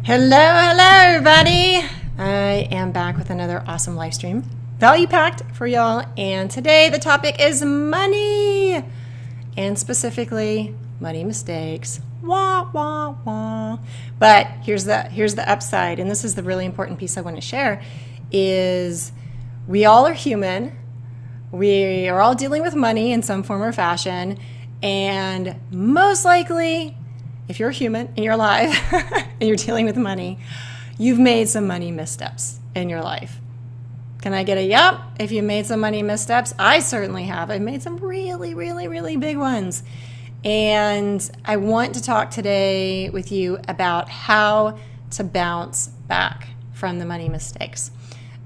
Hello, everybody. I am back with another awesome live stream, value packed for y'all. And today the topic is money, and specifically money mistakes. Wah, wah, wah. But here's the upside, and this is the really important piece I want to share, is we all are human. We are all dealing with money in some form or fashion, and most likely, if you're human and you're alive and you're dealing with money, you've made some money missteps in your life. Can I get a yep if you made some money missteps? I certainly have. I've made some really, really, really big ones. And I want to talk today with you about how to bounce back from the money mistakes.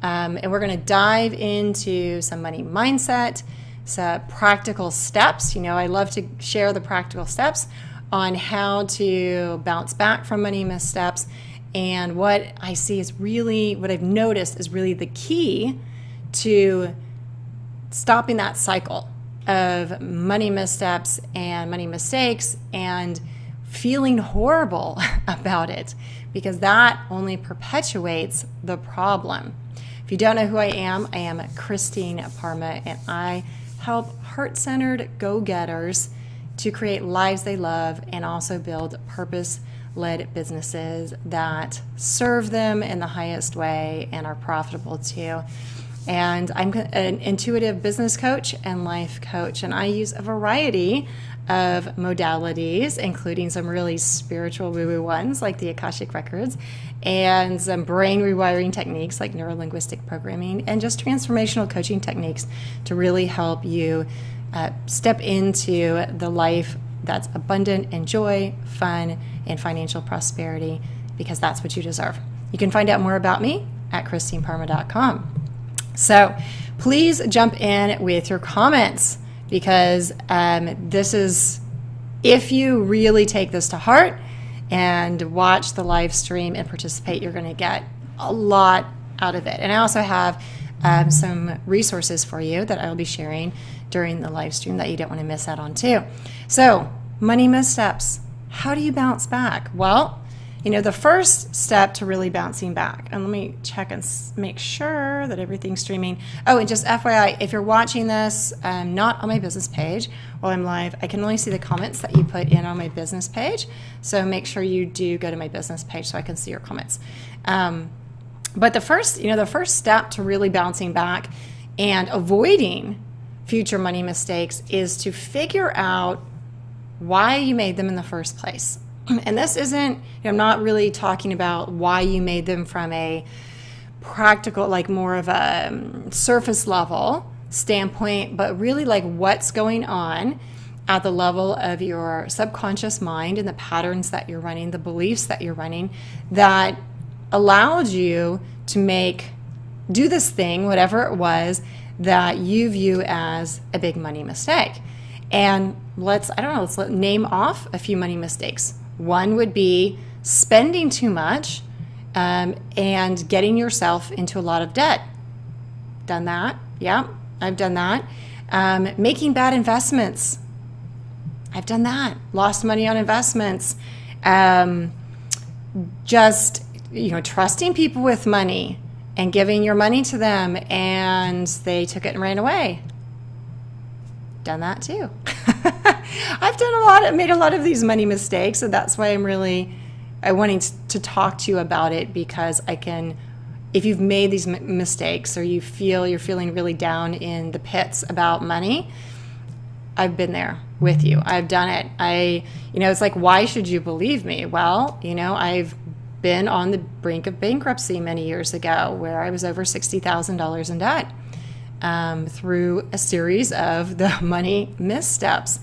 And we're going to dive into some money mindset, some practical steps. You know, I love to share the practical steps on how to bounce back from money missteps. And what I see is really, what I've noticed is really the key to stopping that cycle of money missteps and money mistakes and feeling horrible about it, because that only perpetuates the problem. If you don't know who I am Christine Parma, and I help heart-centered go-getters to create lives they love and also build purpose-led businesses that serve them in the highest way and are profitable too. And I'm an intuitive business coach and life coach, and I use a variety of modalities, including some really spiritual woo-woo ones like the Akashic Records, and some brain rewiring techniques like neuro-linguistic programming, and just transformational coaching techniques to really help you step into the life that's abundant in joy, fun, and financial prosperity, because that's what you deserve. You can find out more about me at christineparma.com. So please jump in with your comments, because this is, if you really take this to heart and watch the live stream and participate, you're going to get a lot out of it. And I also have some resources for you that I will be sharing during the live stream that you don't want to miss out on too. So, money missteps. How do you bounce back? Well, you know, the first step to really bouncing back, and let me check and make sure that everything's streaming. Oh, and just FYI, if you're watching this not on my business page while I'm live, I can only see the comments that you put in on my business page. So make sure you do go to my business page so I can see your comments. But the first step to really bouncing back and avoiding future money mistakes is to figure out why you made them in the first place. And this isn't, I'm not really talking about why you made them from a practical, like more of a surface level standpoint, but really like what's going on at the level of your subconscious mind and the patterns that you're running, the beliefs that you're running that allowed you to do this thing, whatever it was, that you view as a big money mistake. And let's name off a few money mistakes. One would be spending too much and getting yourself into a lot of debt. Done that? Yeah, I've done that. Making bad investments. I've done that. Lost money on investments. Trusting people with money and giving your money to them, and they took it and ran away. Done that too. I've made a lot of these money mistakes, and that's why I wanting to talk to you about it, because if you've made these mistakes or you're feeling really down in the pits about money, I've been there with you. I've done it. It's like, why should you believe me? Well, I've been on the brink of bankruptcy many years ago, where I was over $60,000 in debt through a series of the money missteps.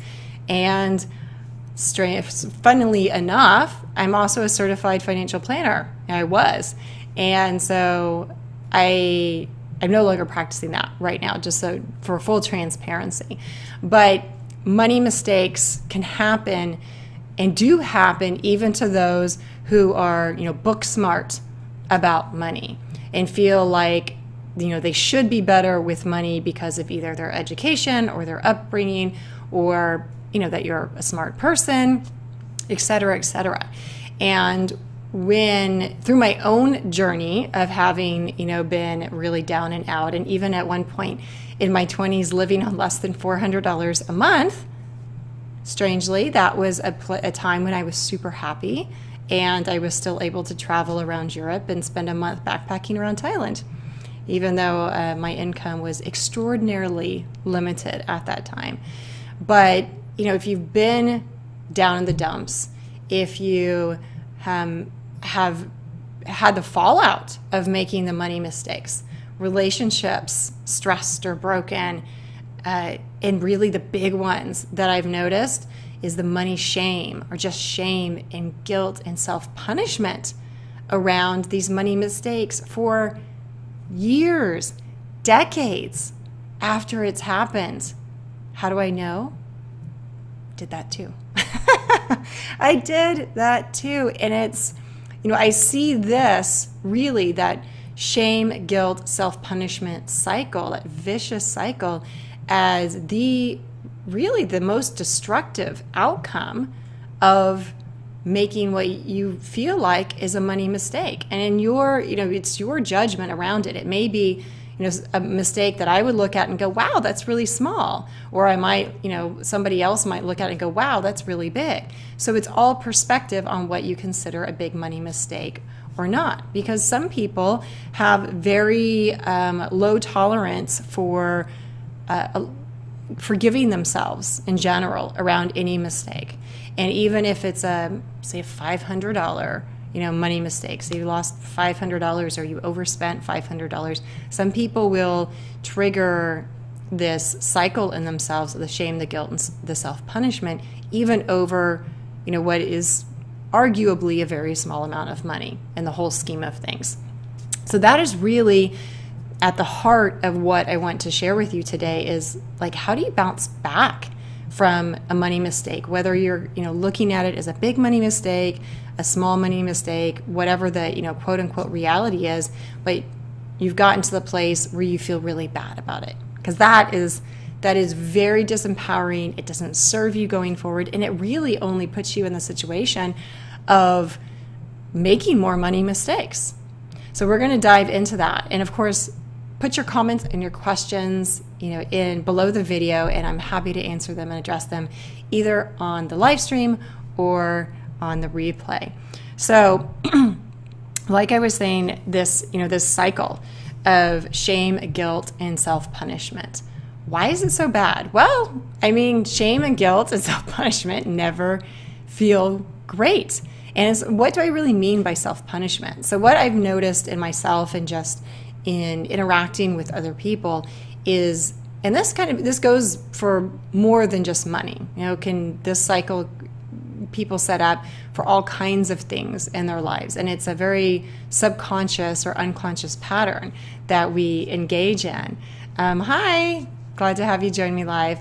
And funnily enough, I'm also a certified financial planner. I was. And so I'm no longer practicing that right now, just so for full transparency. But money mistakes can happen and do happen even to those who are, book smart about money and feel like, they should be better with money because of either their education or their upbringing, or, that you're a smart person, et cetera, et cetera. And when through my own journey of having, been really down and out, and even at one point in my 20s living on less than $400 a month, strangely, that was a time when I was super happy and I was still able to travel around Europe and spend a month backpacking around Thailand, even though my income was extraordinarily limited at that time. But, if you've been down in the dumps, if you have had the fallout of making the money mistakes, relationships stressed or broken, and really the big ones that I've noticed is the money shame, or just shame and guilt and self-punishment around these money mistakes for years, decades after it's happened. How do I know? Did that too. I did that too. And it's, I see this really, that shame, guilt, self-punishment cycle, that vicious cycle, as really the most destructive outcome of making what you feel like is a money mistake. And in your, it's your judgment around it. It may be, a mistake that I would look at and go, wow, that's really small. Or I might, somebody else might look at it and go, wow, that's really big. So it's all perspective on what you consider a big money mistake or not. Because some people have very low tolerance for forgiving themselves in general around any mistake. And even if it's say a $500, money mistake. So you lost $500 or you overspent $500. Some people will trigger this cycle in themselves of the shame, the guilt, and the self-punishment, even over, what is arguably a very small amount of money in the whole scheme of things. So that is really at the heart of what I want to share with you today, is like, how do you bounce back from a money mistake, whether you're, looking at it as a big money mistake, a small money mistake, whatever the, quote unquote reality is, but you've gotten to the place where you feel really bad about it. Because that is very disempowering. It doesn't serve you going forward. And it really only puts you in the situation of making more money mistakes. So we're going to dive into that. And of course, put your comments and your questions, in below the video, and I'm happy to answer them and address them either on the live stream or on the replay. So, like I was saying, this cycle of shame, guilt, and self-punishment. Why is it so bad? Well, shame and guilt and self-punishment never feel great. And what do I really mean by self-punishment? So what I've noticed in myself and just in interacting with other people is, and this goes for more than just money. Can this cycle people set up for all kinds of things in their lives, and it's a very subconscious or unconscious pattern that we engage in. Hi, glad to have you join me live.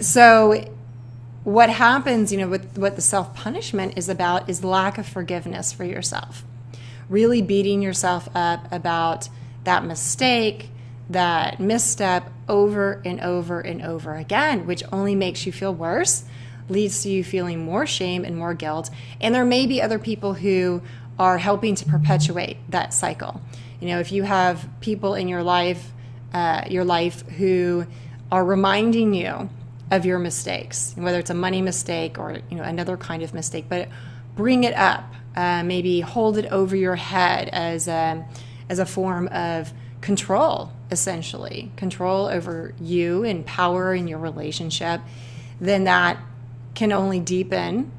So what happens, with what the self-punishment is about, is lack of forgiveness for yourself. Really beating yourself up about that mistake, that misstep over and over and over again, which only makes you feel worse, leads to you feeling more shame and more guilt. And there may be other people who are helping to perpetuate that cycle. If you have people in your life who are reminding you of your mistakes, whether it's a money mistake or another kind of mistake, but bring it up, maybe hold it over your head as a form of control, essentially control over you and power in your relationship, then that can only deepen,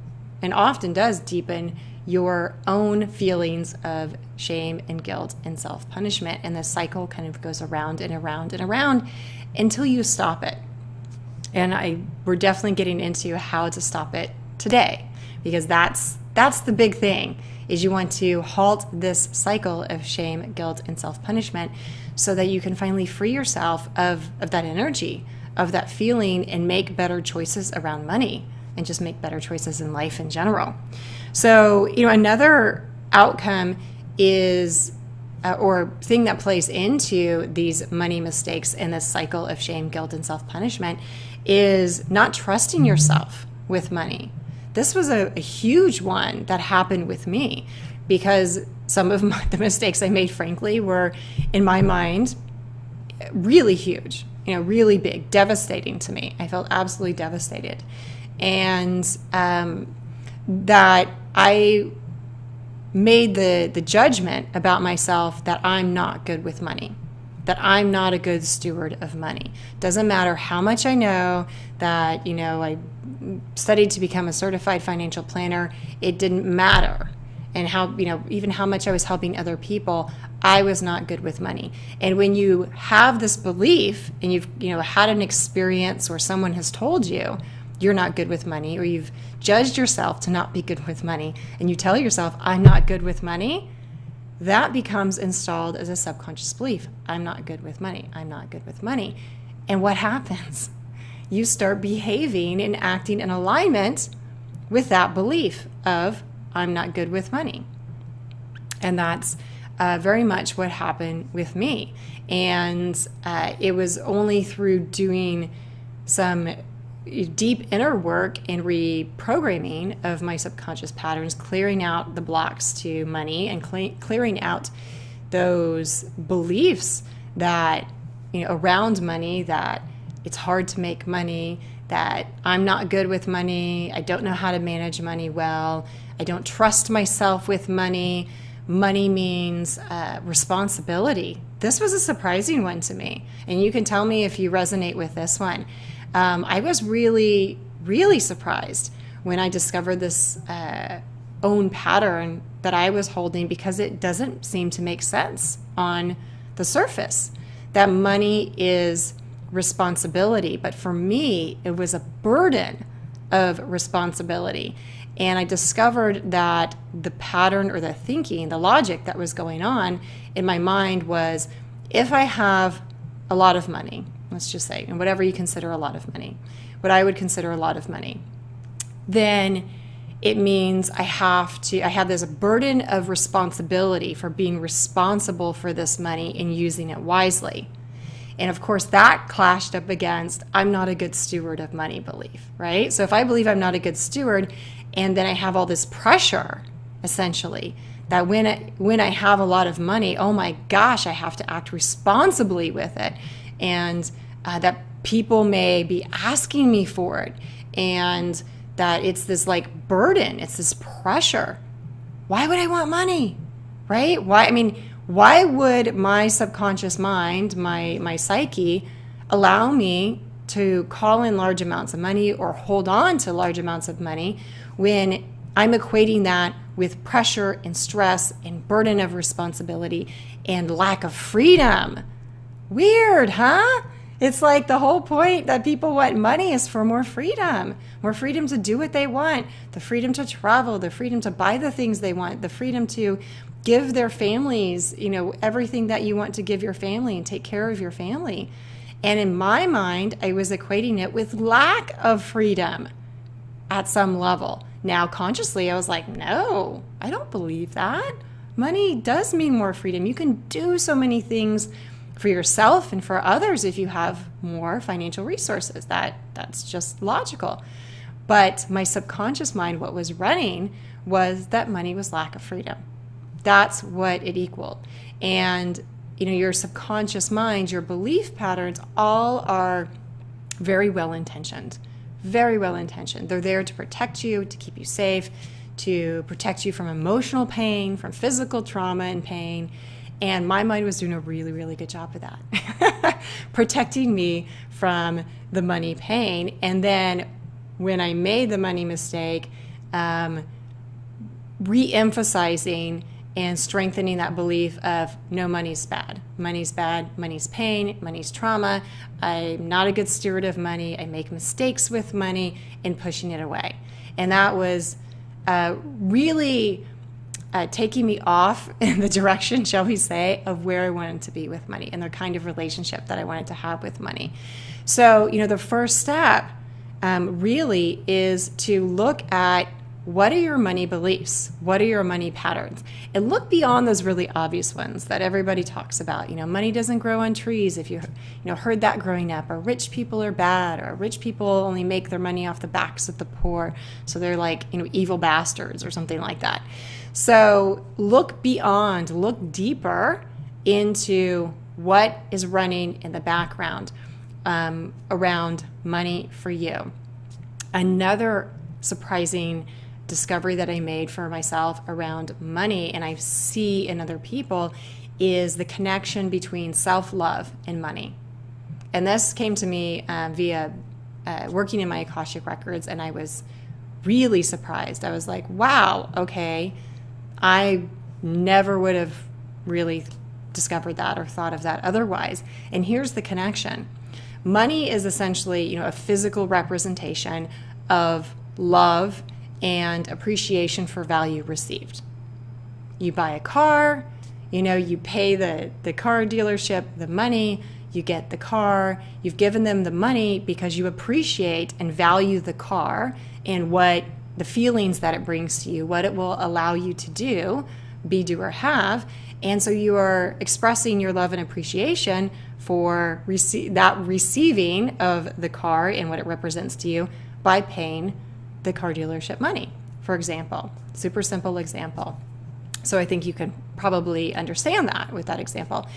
and often does deepen, your own feelings of shame and guilt and self-punishment. And the cycle kind of goes around and around and around until you stop it. And we're definitely getting into how to stop it today, because that's the big thing, is you want to halt this cycle of shame, guilt, and self-punishment so that you can finally free yourself of that energy, of that feeling, and make better choices around money, and just make better choices in life in general. So, another outcome is, or thing that plays into these money mistakes and this cycle of shame, guilt, and self-punishment, is not trusting yourself with money. this was a huge one that happened with me, because some of the mistakes I made, frankly, were, in my mind, really huge, really big, devastating to me. I felt absolutely devastated. And that I made the judgment about myself that I'm not good with money, that I'm not a good steward of money. Doesn't matter how much I know, that, I studied to become a certified financial planner. It didn't matter. And how, even how much I was helping other people, I was not good with money. And when you have this belief and you've, had an experience or someone has told you you're not good with money, or you've judged yourself to not be good with money, and you tell yourself, I'm not good with money, that becomes installed as a subconscious belief. I'm not good with money. I'm not good with money. And what happens? You start behaving and acting in alignment with that belief of, I'm not good with money. And that's very much what happened with me. And it was only through doing some deep inner work and reprogramming of my subconscious patterns, clearing out the blocks to money and clearing out those beliefs that, around money, that it's hard to make money, that I'm not good with money, I don't know how to manage money well, I don't trust myself with money. Money means responsibility. This was a surprising one to me. And you can tell me if you resonate with this one. I was really, really surprised when I discovered this own pattern that I was holding, because it doesn't seem to make sense on the surface, that money is responsibility. But for me, it was a burden of responsibility. And I discovered that the pattern or the thinking, the logic that was going on in my mind was, if I have a lot of money, let's just say, and whatever you consider a lot of money, what I would consider a lot of money, then it means I have this burden of responsibility for being responsible for this money and using it wisely. And of course, that clashed up against, I'm not a good steward of money belief, right? So if I believe I'm not a good steward, and then I have all this pressure, essentially, that when I have a lot of money, oh my gosh, I have to act responsibly with it. And that people may be asking me for it. And that it's this burden, it's this pressure. Why would I want money, right? Why would my subconscious mind, my psyche, allow me to call in large amounts of money or hold on to large amounts of money when I'm equating that with pressure and stress and burden of responsibility and lack of freedom? Weird, huh? It's like the whole point that people want money is for more freedom to do what they want, the freedom to travel, the freedom to buy the things they want, the freedom to give their families, everything that you want to give your family and take care of your family. And in my mind, I was equating it with lack of freedom at some level. Now, consciously, I was like, no, I don't believe that. Money does mean more freedom. You can do so many things for yourself and for others if you have more financial resources. That's just logical. But my subconscious mind, what was running was that money was lack of freedom. That's what it equaled. And your subconscious mind, your belief patterns, all are very well intentioned. Very well intentioned. They're there to protect you, to keep you safe, to protect you from emotional pain, from physical trauma and pain. And my mind was doing a really, really good job of that, protecting me from the money pain. And then when I made the money mistake, re-emphasizing and strengthening that belief of no, money's bad. Money's bad, money's pain, money's trauma. I'm not a good steward of money. I make mistakes with money and pushing it away. And that was really taking me off in the direction, shall we say, of where I wanted to be with money and the kind of relationship that I wanted to have with money. So, the first step really is to look at what are your money beliefs? What are your money patterns? And look beyond those really obvious ones that everybody talks about. Money doesn't grow on trees. If you heard that growing up, or rich people are bad, or rich people only make their money off the backs of the poor, so they're like, evil bastards or something like that. So look beyond, look deeper into what is running in the background around money for you. Another surprising discovery that I made for myself around money, and I see in other people, is the connection between self-love and money. And this came to me via working in my Akashic records, and I was really surprised. I was like, wow, okay, I never would have really discovered that or thought of that otherwise. And here's the connection. Money is essentially, a physical representation of love and appreciation for value received. You buy a car, you pay the car dealership the money, you get the car, you've given them the money because you appreciate and value the car and what the feelings that it brings to you, what it will allow you to do, be, do, or have. And so you are expressing your love and appreciation for that receiving of the car and what it represents to you by paying the car dealership money, for example. Super simple example. So I think you can probably understand that with that example.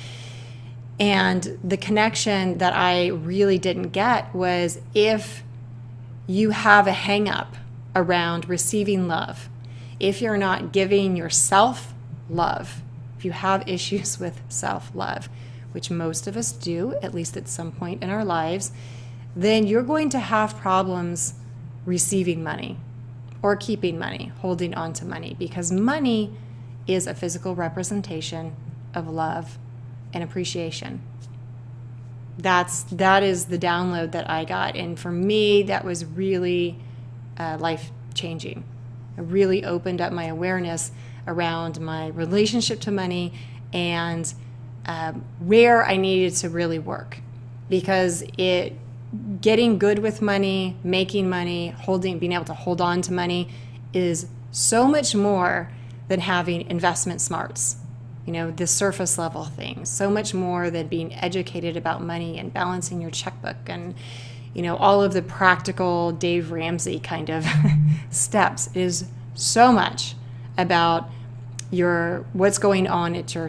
And the connection that I really didn't get was, if you have a hang up around receiving love, if you're not giving yourself love, if you have issues with self-love, which most of us do, at least at some point in our lives, then you're going to have problems receiving money or keeping money, holding on to money, because money is a physical representation of love and appreciation. That is the download that I got. And for me, that was really life-changing. It really opened up my awareness around my relationship to money and where I needed to really work. Because getting good with money, making money, being able to hold on to money is so much more than having investment smarts. The surface level things, so much more than being educated about money and balancing your checkbook and, all of the practical Dave Ramsey kind of steps. It is so much about what's going on at the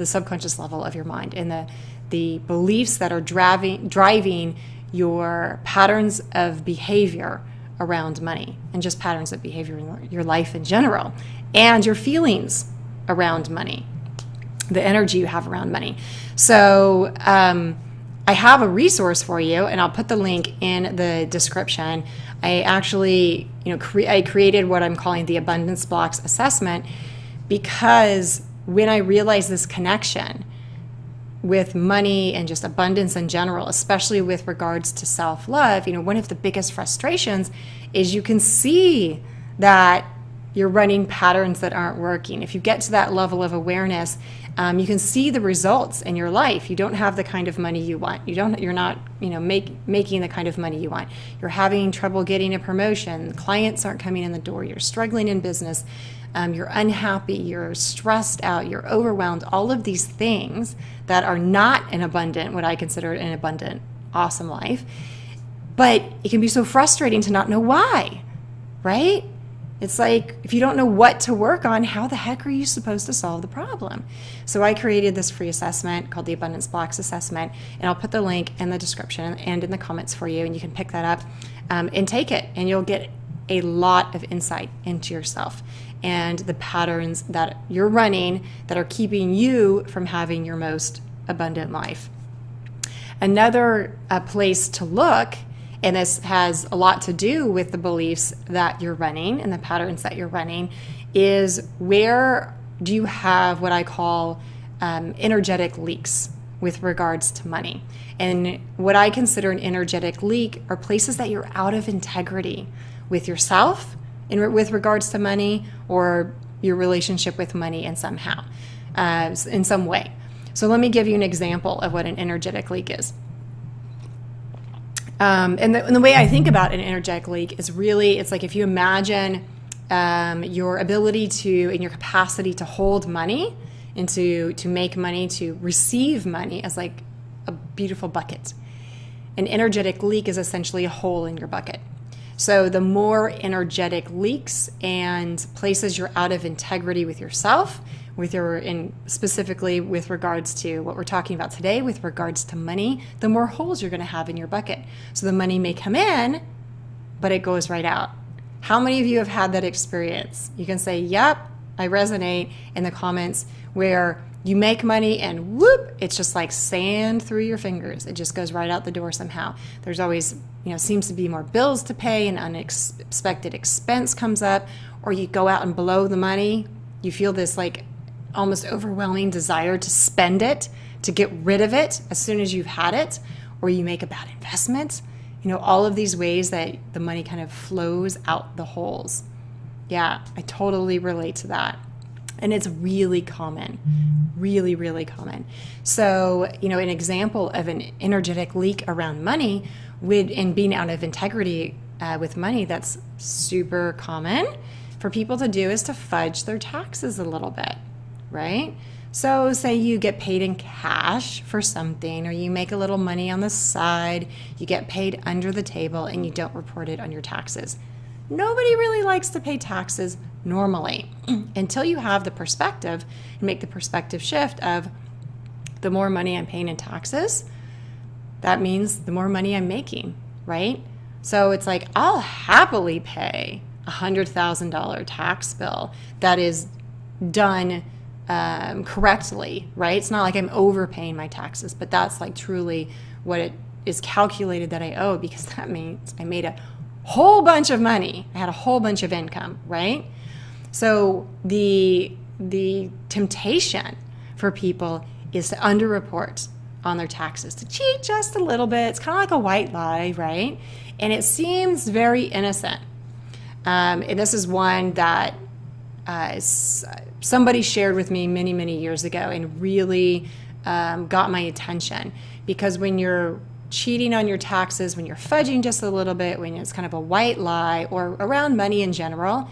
subconscious level of your mind, and the beliefs that are driving your patterns of behavior around money, and just patterns of behavior in your life in general, and your feelings around money, the energy you have around money. So I have a resource for you, and I'll put the link in the description. I actually, I created what I'm calling the Abundance Blocks Assessment, because when I realized this connection with money and just abundance in general, especially with regards to self-love, one of the biggest frustrations is you can see that you're running patterns that aren't working. If you get to that level of awareness, you can see the results in your life. You don't have the kind of money you want. You're not, making the kind of money you want. You're having trouble getting a promotion. Clients aren't coming in the door. You're struggling in business. You're unhappy. You're stressed out. You're overwhelmed. All of these things that are not what I consider an abundant, awesome life. But it can be so frustrating to not know why, right? It's like, if you don't know what to work on, how the heck are you supposed to solve the problem? So I created this free assessment called the Abundance Blocks Assessment, and I'll put the link in the description and in the comments for you, and you can pick that up and take it, and you'll get a lot of insight into yourself and the patterns that you're running that are keeping you from having your most abundant life. Another place to look, and this has a lot to do with the beliefs that you're running and the patterns that you're running, is where do you have what I call energetic leaks with regards to money. And what I consider an energetic leak are places that you're out of integrity with yourself with regards to money, or your relationship with money in some way. So let me give you an example of what an energetic leak is. And the way I think about an energetic leak is really, it's like if you imagine your ability to, and your capacity to hold money and to make money, to receive money as like a beautiful bucket. An energetic leak is essentially a hole in your bucket. So the more energetic leaks and places you're out of integrity with yourself, specifically with regards to what we're talking about today, with regards to money, the more holes you're going to have in your bucket. So the money may come in, but it goes right out. How many of you have had that experience? You can say, yep, I resonate in the comments, where you make money and whoop, it's just like sand through your fingers. It just goes right out the door somehow. There's always, seems to be more bills to pay, an unexpected expense comes up, or you go out and blow the money. You feel this like almost overwhelming desire to spend it, to get rid of it as soon as you've had it, or you make a bad investment. All of these ways that the money kind of flows out the holes. Yeah, I totally relate to that. And it's really common, really, really common. So, an example of an energetic leak around money and being out of integrity with money that's super common for people to do is to fudge their taxes a little bit, right? So say you get paid in cash for something, or you make a little money on the side, you get paid under the table, and you don't report it on your taxes. Nobody really likes to pay taxes normally until you have the perspective and make the perspective shift of the more money I'm paying in taxes, that means the more money I'm making, right? So it's like, I'll happily pay $100,000 tax bill that is done correctly, right? It's not like I'm overpaying my taxes, but that's like truly what it is calculated that I owe, because that means I made a whole bunch of money. I had a whole bunch of income, right? So the temptation for people is to underreport on their taxes, to cheat just a little bit. It's kind of like a white lie, right? And it seems very innocent. And this is one that somebody shared with me many, many years ago, and really got my attention, because when you're cheating on your taxes, when you're fudging just a little bit, when it's kind of a white lie, or around money in general,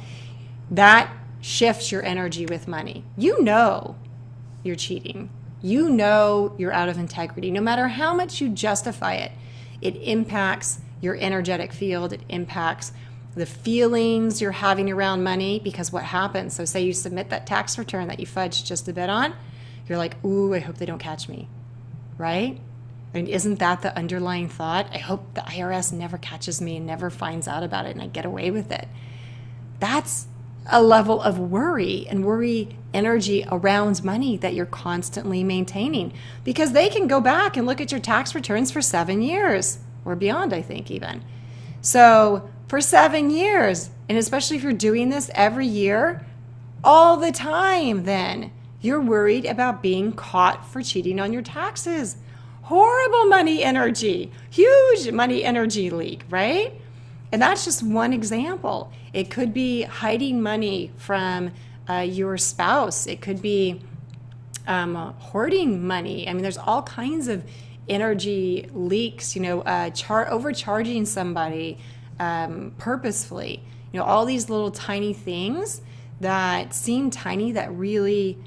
that shifts your energy with money. You're cheating. You're out of integrity. No matter how much you justify it, it impacts your energetic field. It impacts the feelings you're having around money, because what happens? So say you submit that tax return that you fudged just a bit on, you're like, ooh, I hope they don't catch me, right? And isn't that the underlying thought? I hope the IRS never catches me and never finds out about it and I get away with it. That's a level of worry and worry energy around money that you're constantly maintaining, because they can go back and look at your tax returns for 7 years or beyond, I think even. So for 7 years, and especially if you're doing this every year, all the time, then you're worried about being caught for cheating on your taxes. Horrible money energy, huge money energy leak, right? And that's just one example. It could be hiding money from your spouse. It could be hoarding money. I mean, there's all kinds of energy leaks, overcharging somebody purposefully. All these little tiny things that seem tiny that really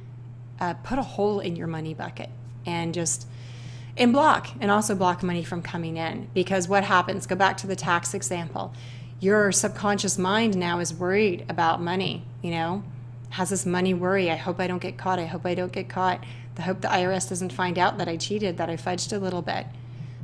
put a hole in your money bucket and also block money from coming in. Because what happens, go back to the tax example, your subconscious mind now is worried about money, has this money worry. I hope I don't get caught. I hope I don't get caught. I hope the IRS doesn't find out that I cheated, that I fudged a little bit.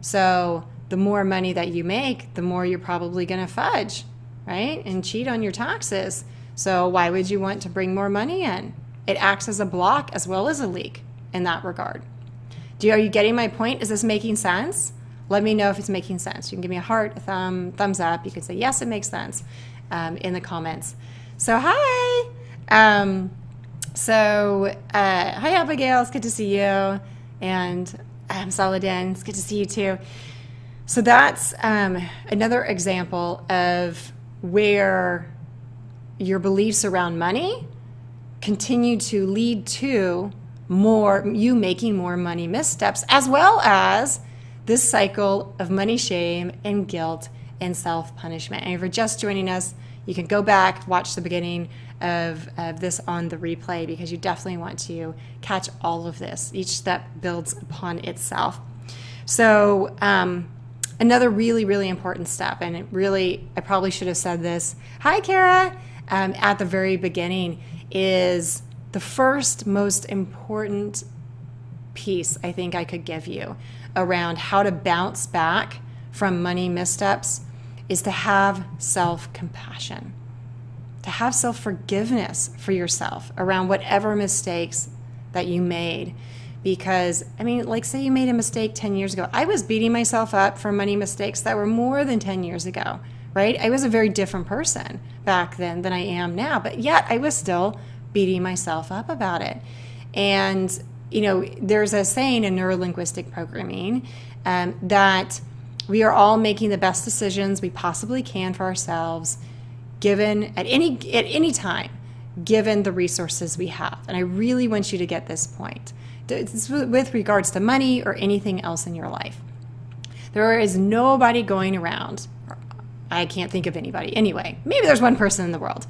So the more money that you make, the more you're probably going to fudge, right? And cheat on your taxes. So why would you want to bring more money in? It acts as a block as well as a leak in that regard. Are you getting my point? Is this making sense? Let me know if it's making sense. You can give me a heart, a thumbs up. You can say, yes, it makes sense in the comments. So hi. Hi, Abigail. It's good to see you. And Saladin, it's good to see you too. So that's another example of where your beliefs around money continue to lead to you making more money missteps, as well as this cycle of money shame and guilt and self-punishment. And if you're just joining us, you can go back, watch the beginning of this on the replay, because you definitely want to catch all of this. Each step builds upon itself. So another really, really important step, and I probably should have said this, hi Kara, at the very beginning, is the first most important piece I think I could give you around how to bounce back from money missteps is to have self-compassion, to have self-forgiveness for yourself around whatever mistakes that you made. Because, I mean, like say you made a mistake 10 years ago. I was beating myself up for money mistakes that were more than 10 years ago, right? I was a very different person back then than I am now, but yet I was still beating myself up about it. And, you know, there's a saying in neurolinguistic programming that we are all making the best decisions we possibly can for ourselves, given at any time, given the resources we have. And I really want you to get this point. It's with regards to money or anything else in your life. There is nobody going around, I can't think of anybody. Anyway, maybe there's one person in the world,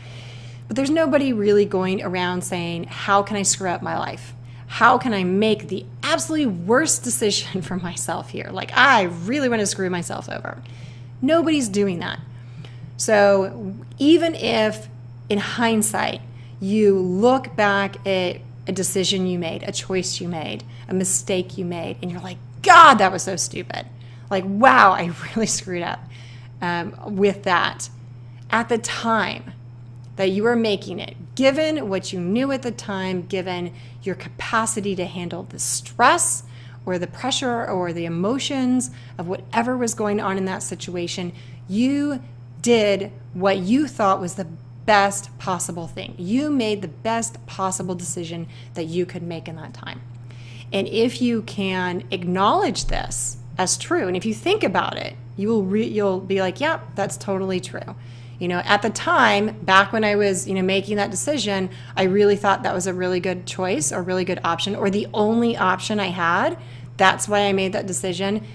but there's nobody really going around saying, how can I screw up my life? How can I make the absolutely worst decision for myself here? Like, I really want to screw myself over. Nobody's doing that. So even if in hindsight, you look back at a decision you made, a choice you made, a mistake you made, and you're like, God, that was so stupid. Like, wow, I really screwed up with that. At the time that you were making it, given what you knew at the time, given your capacity to handle the stress or the pressure or the emotions of whatever was going on in that situation, you did what you thought was the best possible thing. You made the best possible decision that you could make in that time. And if you can acknowledge this as true, and if you think about it, you'll be like, yeah, that's totally true. You know, at the time, back when I was, making that decision, I really thought that was a really good choice or really good option or the only option I had. That's why I made that decision.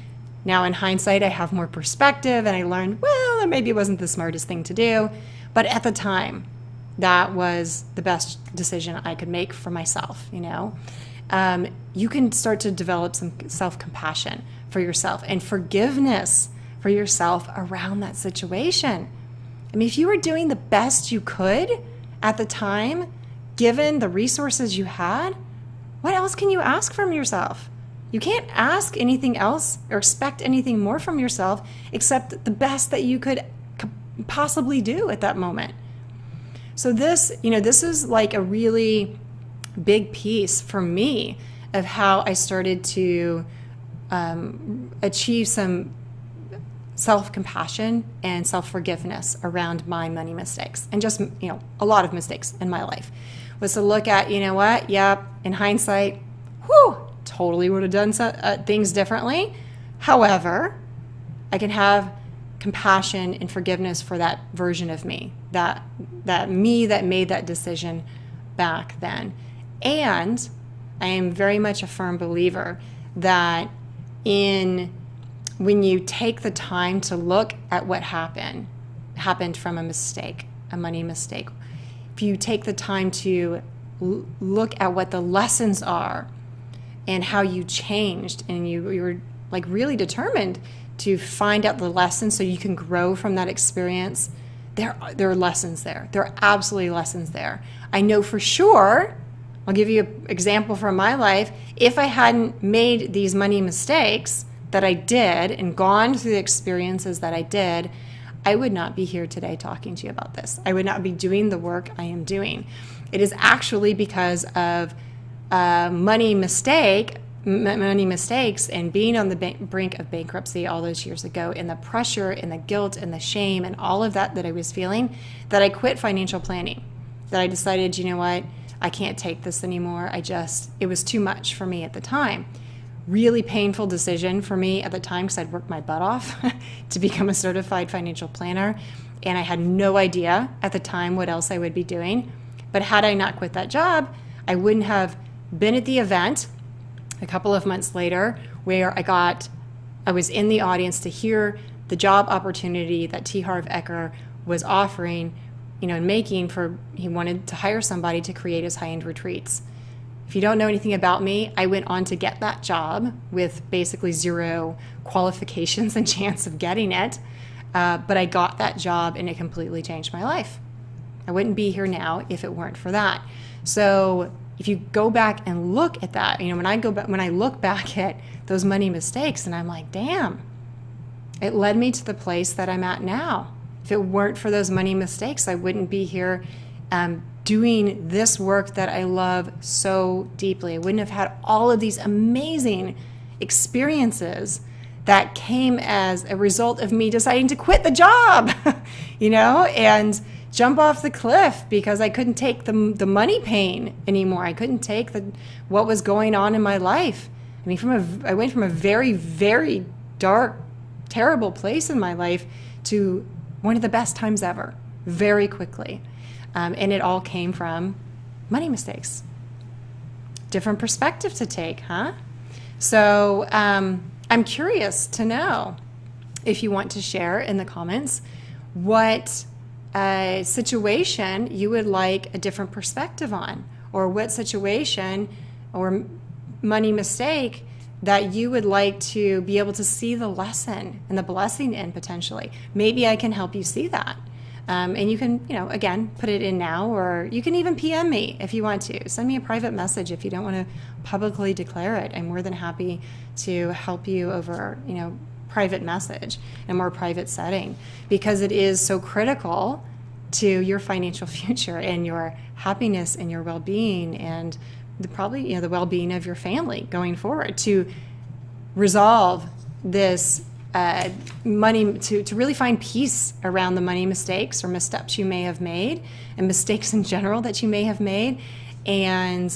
Now, in hindsight, I have more perspective and I learned, well, maybe it wasn't the smartest thing to do. But at the time, that was the best decision I could make for myself, You can start to develop some self-compassion for yourself and forgiveness for yourself around that situation. I mean, if you were doing the best you could at the time, given the resources you had, what else can you ask from yourself? You can't ask anything else or expect anything more from yourself except the best that you could possibly do at that moment. So this is like a really big piece for me of how I started to achieve some self-compassion and self-forgiveness around my money mistakes and just, a lot of mistakes in my life was to look at, in hindsight, totally would have done things differently. However, I can have compassion and forgiveness for that version of me, that me that made that decision back then. And I am very much a firm believer that when you take the time to look at what happened from a mistake, a money mistake, if you take the time to look at what the lessons are and how you changed and you were like really determined to find out the lessons so you can grow from that experience, there are lessons there. There are absolutely lessons there. I know for sure, I'll give you an example from my life, if I hadn't made these money mistakes that I did and gone through the experiences that I did, I would not be here today talking to you about this. I would not be doing the work I am doing. It is actually because of money mistakes and being on the brink of bankruptcy all those years ago, and the pressure and the guilt and the shame and all of that I was feeling, that I quit financial planning, that I decided, you know what, I can't take this anymore. It was too much for me at the time. Really painful decision for me at the time because I'd worked my butt off to become a certified financial planner, and I had no idea at the time what else I would be doing. But had I not quit that job, I wouldn't have been at the event a couple of months later where I got I was in the audience to hear the job opportunity that T. Harv Eker was offering, and making for, he wanted to hire somebody to create his high-end retreats. If you don't know anything about me, I went on to get that job with basically zero qualifications and chance of getting it. But I got that job and it completely changed my life. I wouldn't be here now if it weren't for that. So if you go back and look at that, when I look back at those money mistakes, and I'm like, damn, it led me to the place that I'm at now. If it weren't for those money mistakes, I wouldn't be here doing this work that I love so deeply. I wouldn't have had all of these amazing experiences that came as a result of me deciding to quit the job, and jump off the cliff because I couldn't take the money pain anymore. I couldn't take what was going on in my life. I went from a very, very dark, terrible place in my life to one of the best times ever, very quickly. And it all came from money mistakes. Different perspective to take, huh? So I'm curious to know if you want to share in the comments what situation you would like a different perspective on, or what situation or money mistake that you would like to be able to see the lesson and the blessing in potentially. Maybe I can help you see that. And you can, again, put it in now, or you can even PM me if you want to. Send me a private message if you don't want to publicly declare it. I'm more than happy to help you over, private message, a more private setting, because it is so critical to your financial future and your happiness and your well-being, and probably the well-being of your family going forward, to resolve this money, to really find peace around the money mistakes or missteps you may have made, and mistakes in general that you may have made, and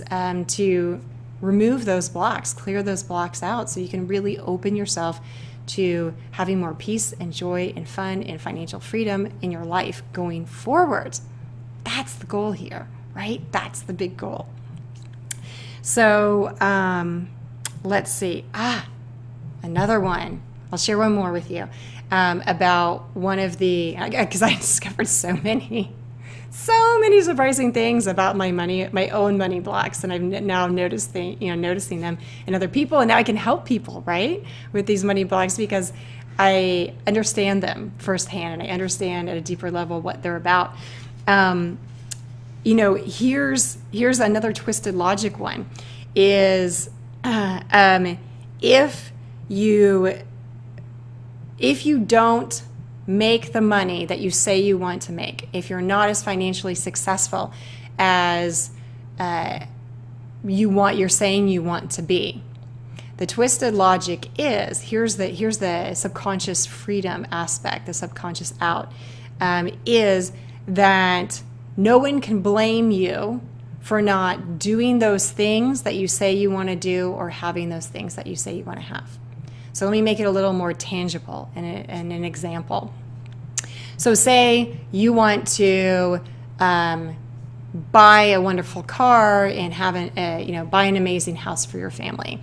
to remove those blocks, clear those blocks out, so you can really open yourself to having more peace and joy and fun and financial freedom in your life going forward. That's the goal here, right? That's the big goal. So let's see. Another one. I'll share one more with you about one of because I discovered so many surprising things about my own money blocks, and I've now noticing them in other people, and now I can help people, right, with these money blocks, because I understand them firsthand, and I understand at a deeper level what they're about. Here's another twisted logic one, is if you don't make the money that you say you want to make, if you're not as financially successful as you're saying you want to be, the twisted logic is, here's the subconscious freedom aspect, the subconscious out, is that no one can blame you for not doing those things that you say you want to do, or having those things that you say you want to have. So let me make it a little more tangible and an example. So say you want to buy a wonderful car and have buy an amazing house for your family,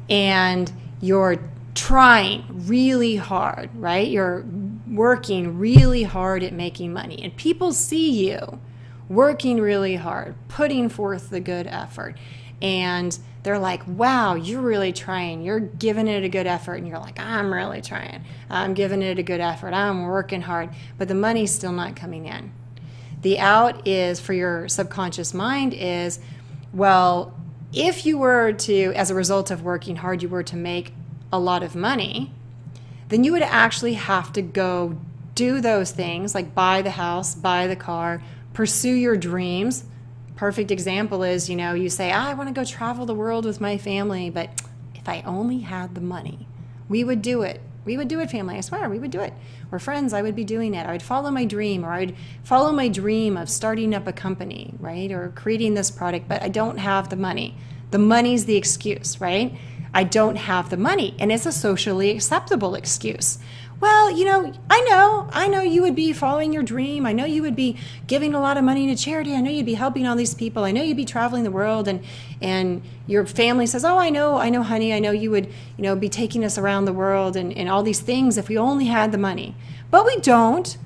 and you're trying really hard, right? You're working really hard at making money, and people see you working really hard, putting forth the good effort, and they're like, wow, you're really trying. You're giving it a good effort. And you're like, I'm really trying. I'm giving it a good effort. I'm working hard. But the money's still not coming in. The out is, for your subconscious mind, is, well, if you were to, as a result of working hard, you were to make a lot of money, then you would actually have to go do those things, like buy the house, buy the car, pursue your dreams. Perfect example is, you say, I want to go travel the world with my family, but if I only had the money, we would do it. We would do it, family. I swear, we would do it. We're friends. I would be doing it. I would follow my dream, or I would follow my dream of starting up a company, right? Or creating this product, but I don't have the money. The money's the excuse, right? I don't have the money. And it's a socially acceptable excuse. Well, I know you would be following your dream. I know you would be giving a lot of money to charity. I know you'd be helping all these people. I know you'd be traveling the world, and your family says, oh, I know, honey, I know you would, be taking us around the world and all these things if we only had the money. But we don't.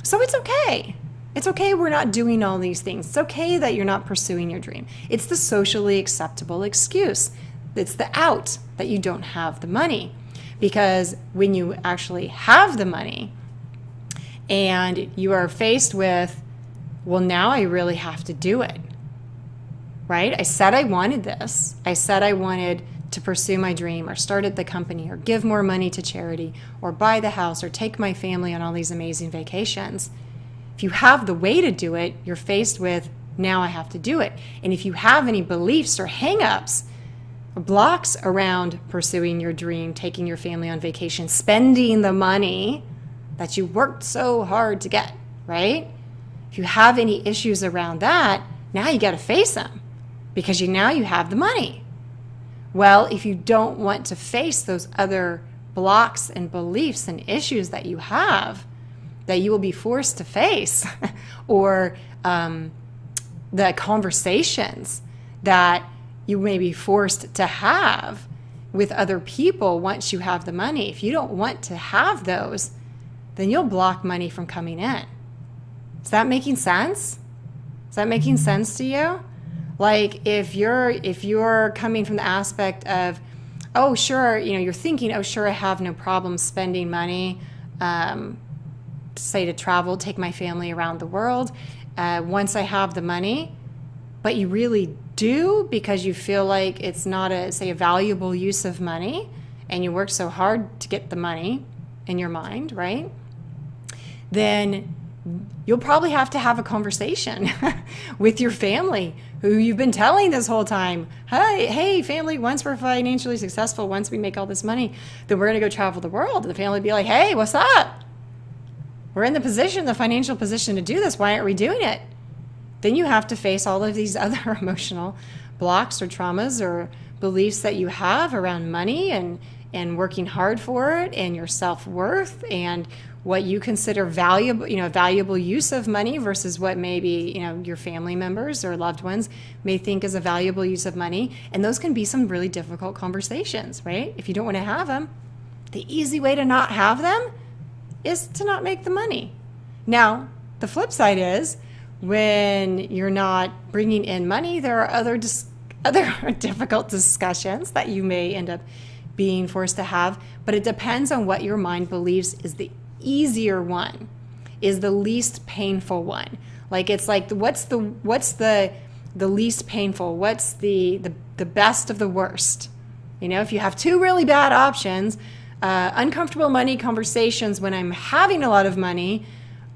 So it's okay. It's okay we're not doing all these things. It's okay that you're not pursuing your dream. It's the socially acceptable excuse. It's the out that you don't have the money. Because when you actually have the money and you are faced with, well, now I really have to do it, right? I said I wanted this. I said I wanted to pursue my dream or start at the company or give more money to charity or buy the house or take my family on all these amazing vacations. If you have the way to do it, you're faced with, now I have to do it. And if you have any beliefs or hang-ups, blocks around pursuing your dream, taking your family on vacation, spending the money that you worked so hard to get, right? If you have any issues around that, now you got to face them because now you have the money. Well, if you don't want to face those other blocks and beliefs and issues that you have, that you will be forced to face, or the conversations that you may be forced to have with other people once you have the money. If you don't want to have those, then you'll block money from coming in. Is that making sense? Is that making sense to you? Like if you're coming from the aspect of, oh, sure, you're thinking, oh, sure, I have no problem spending money, say to travel, take my family around the world, once I have the money, but you really do because you feel like it's not a valuable use of money and you work so hard to get the money in your mind, right? Then you'll probably have to have a conversation with your family who you've been telling this whole time, hey, family, once we're financially successful, once we make all this money, then we're going to go travel the world. And the family would be like, hey, what's up? We're in the financial position to do this. Why aren't we doing it? Then you have to face all of these other emotional blocks or traumas or beliefs that you have around money and working hard for it and your self-worth and what you consider valuable use of money versus what maybe, your family members or loved ones may think is a valuable use of money. And those can be some really difficult conversations, right? If you don't want to have them, the easy way to not have them is to not make the money. Now, the flip side is, when you're not bringing in money, there are other difficult discussions that you may end up being forced to have, but it depends on what your mind believes is the easier one, is the least painful one. Like it's like what's the least painful? What's the best of the worst? If you have two really bad options, uncomfortable money conversations when I'm having a lot of money,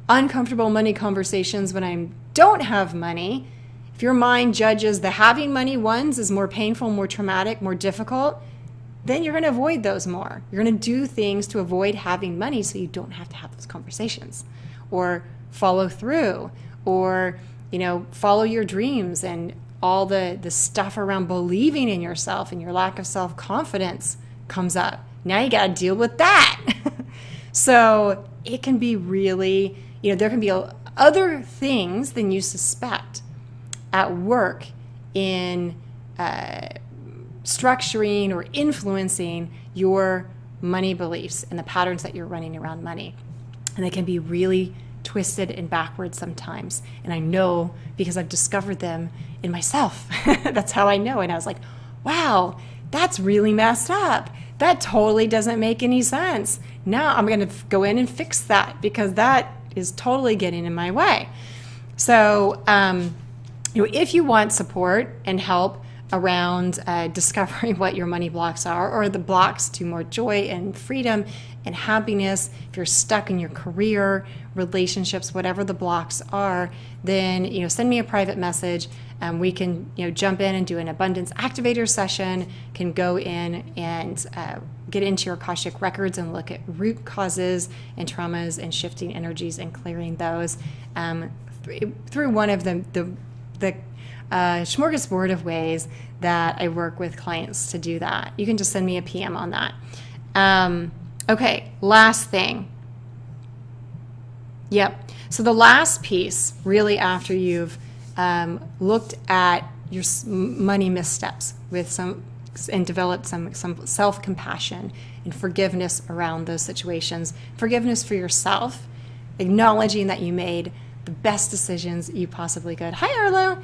uncomfortable money conversations when I don't have money. If your mind judges the having money ones as more painful, more traumatic, more difficult, then you're going to avoid those more. You're going to do things to avoid having money so you don't have to have those conversations or follow through or, follow your dreams and all the stuff around believing in yourself and your lack of self-confidence comes up. Now you got to deal with that. So it can be really, there can be other things than you suspect at work in structuring or influencing your money beliefs and the patterns that you're running around money. And they can be really twisted and backwards sometimes. And I know because I've discovered them in myself. That's how I know. And I was like, wow, that's really messed up. That totally doesn't make any sense. Now I'm going to go in and fix that because that is totally getting in my way. So, if you want support and help around discovering what your money blocks are, or the blocks to more joy and freedom and happiness, if you're stuck in your career, relationships, whatever the blocks are, then send me a private message. We can jump in and do an abundance activator session, can go in and get into your Akashic records and look at root causes and traumas and shifting energies and clearing those through one of the smorgasbord of ways that I work with clients to do that. You can just send me a PM on that. Okay, last thing. Yep. So the last piece, really, after you've looked at your money missteps and developed some self-compassion and forgiveness around those situations, forgiveness for yourself, acknowledging that you made the best decisions you possibly could. Hi, Arlo.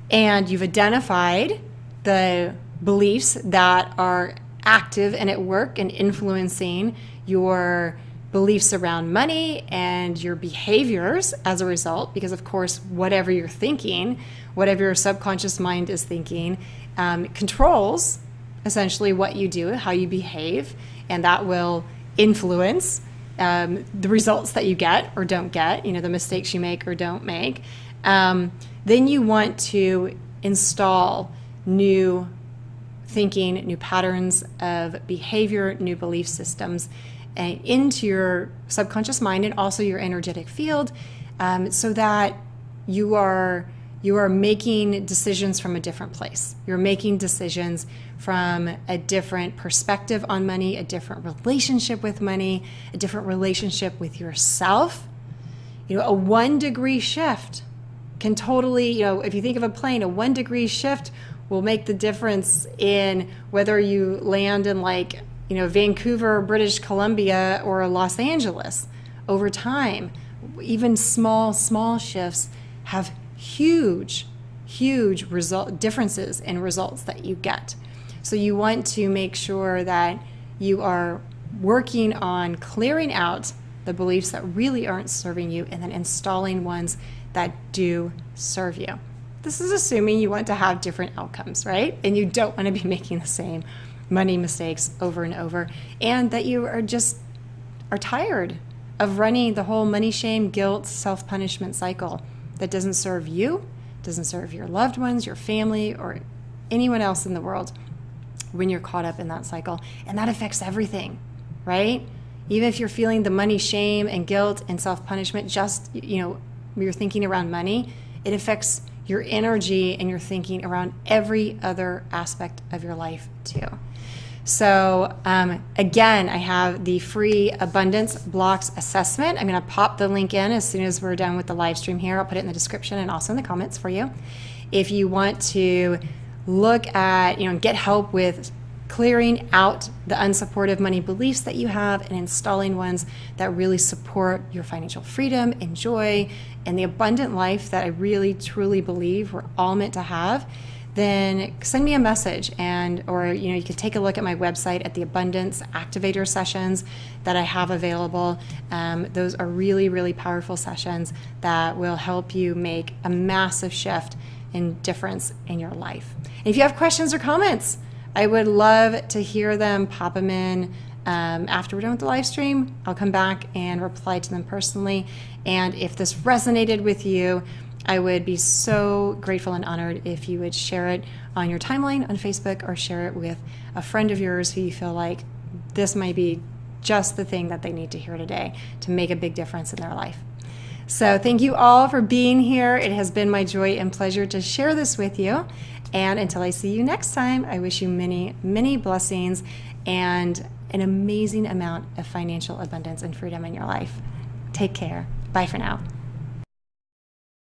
And you've identified the beliefs that are active and at work and influencing your beliefs around money and your behaviors as a result, because of course, whatever you're thinking, whatever your subconscious mind is thinking, controls essentially what you do, how you behave, and that will influence the results that you get or don't get, the mistakes you make or don't make. Then you want to install new thinking, new patterns of behavior, new belief systems into your subconscious mind and also your energetic field, so that you are making decisions from a different place. You're making decisions from a different perspective on money, a different relationship with money, a different relationship with yourself. A 1 degree shift can totally, if you think of a plane, a 1 degree shift will make the difference in whether you land in Vancouver, British Columbia, or Los Angeles. Over time, even small shifts have huge differences in results that you get. So you want to make sure that you are working on clearing out the beliefs that really aren't serving you and then installing ones that do serve you. This is assuming you want to have different outcomes, right? And you don't want to be making the same money mistakes over and over, and that you are tired of running the whole money shame, guilt, self-punishment cycle that doesn't serve you, doesn't serve your loved ones, your family, or anyone else in the world when you're caught up in that cycle. And that affects everything, right? Even if you're feeling the money shame and guilt and self-punishment, you're thinking around money, it affects your energy and your thinking around every other aspect of your life too. So again, I have the free abundance blocks assessment. I'm going to pop the link in as soon as we're done with the live stream here. I'll put it in the description and also in the comments for you. If you want to look at, get help with clearing out the unsupportive money beliefs that you have and installing ones that really support your financial freedom and joy and the abundant life that I really truly believe we're all meant to have, then send me a message or you can take a look at my website at the abundance activator sessions that I have available. Those are really, really powerful sessions that will help you make a massive shift and difference in your life. And if you have questions or comments, I would love to hear them. Pop them in after we're done with the live stream. I'll come back and reply to them personally. And if this resonated with you, I would be so grateful and honored if you would share it on your timeline on Facebook or share it with a friend of yours who you feel like this might be just the thing that they need to hear today to make a big difference in their life. So thank you all for being here. It has been my joy and pleasure to share this with you. And until I see you next time, I wish you many, many blessings and an amazing amount of financial abundance and freedom in your life. Take care. Bye for now.